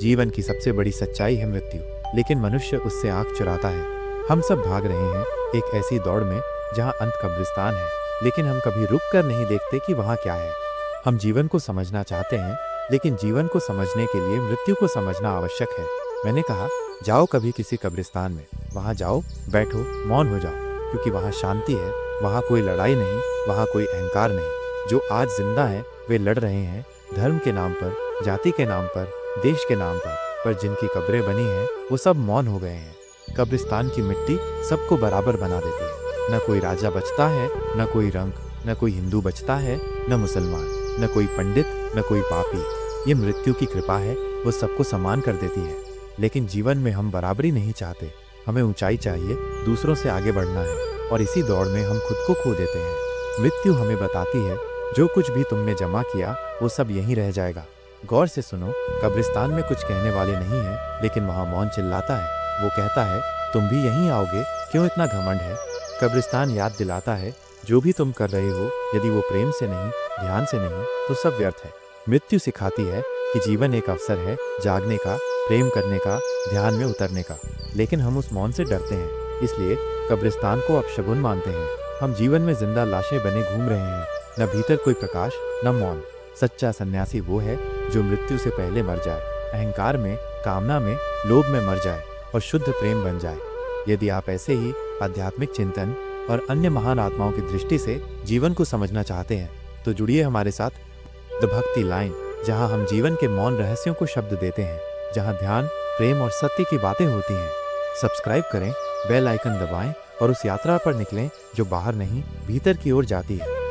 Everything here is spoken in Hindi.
जीवन की सबसे बड़ी सच्चाई है मृत्यु, लेकिन मनुष्य उससे आंख चुराता है। हम सब भाग रहे हैं एक ऐसी दौड़ में जहां अंत कब्रिस्तान है, लेकिन हम कभी रुक कर नहीं देखते कि वहां क्या है। हम जीवन को समझना चाहते हैं, लेकिन जीवन को समझने के लिए मृत्यु को समझना आवश्यक है। मैंने कहा, जाओ कभी किसी कब्रिस्तान में, वहां जाओ, बैठो, मौन हो जाओ, क्योंकि वहां शांति है, वहां कोई लड़ाई नहीं, वहां कोई अहंकार नहीं। जो आज जिंदा है वे लड़ रहे हैं धर्म के नाम पर, जाति के नाम पर, देश के नाम पर जिनकी कब्रें बनी हैं वो सब मौन हो गए हैं। कब्रिस्तान की मिट्टी सबको बराबर बना देती है। न कोई राजा बचता है, न कोई रंग, न कोई हिंदू बचता है, न मुसलमान, न कोई पंडित, न कोई पापी। ये मृत्यु की कृपा है, वो सबको समान कर देती है। लेकिन जीवन में हम बराबरी नहीं चाहते, हमें ऊंचाई चाहिए, दूसरों से आगे बढ़ना है, और इसी दौड़ में हम खुद को खो देते हैं। मृत्यु हमें बताती है, जो कुछ भी तुमने जमा किया वो सब यहीं रह जाएगा। गौर से सुनो, कब्रिस्तान में कुछ कहने वाले नहीं है, लेकिन वहां मौन चिल्लाता है। वो कहता है, तुम भी यहीं आओगे, क्यों इतना घमंड है। कब्रिस्तान याद दिलाता है, जो भी तुम कर रहे हो, यदि वो प्रेम से नहीं, ध्यान से नहीं, तो सब व्यर्थ है। मृत्यु सिखाती है कि जीवन एक अवसर है जागने का, प्रेम करने का, ध्यान में उतरने का। लेकिन हम उस मौन से डरते हैं, इसलिए कब्रिस्तान को अपशगुन मानते हैं। हम जीवन में जिंदा लाशें बने घूम रहे हैं, न भीतर कोई प्रकाश, न मौन। सच्चा सन्यासी वो है जो मृत्यु से पहले मर जाए, अहंकार में, कामना में, लोभ में मर जाए और शुद्ध प्रेम बन जाए। यदि आप ऐसे ही आध्यात्मिक चिंतन और अन्य महान आत्माओं की दृष्टि से जीवन को समझना चाहते हैं, तो जुड़िए हमारे साथ द भक्ति लाइन, जहां हम जीवन के मौन रहस्यों को शब्द देते हैं, जहां ध्यान, प्रेम और सत्य की बातें होती हैं। सब्सक्राइब करें, बेल आइकन दबाएं और उस यात्रा पर निकलें जो बाहर नहीं, भीतर की ओर जाती है।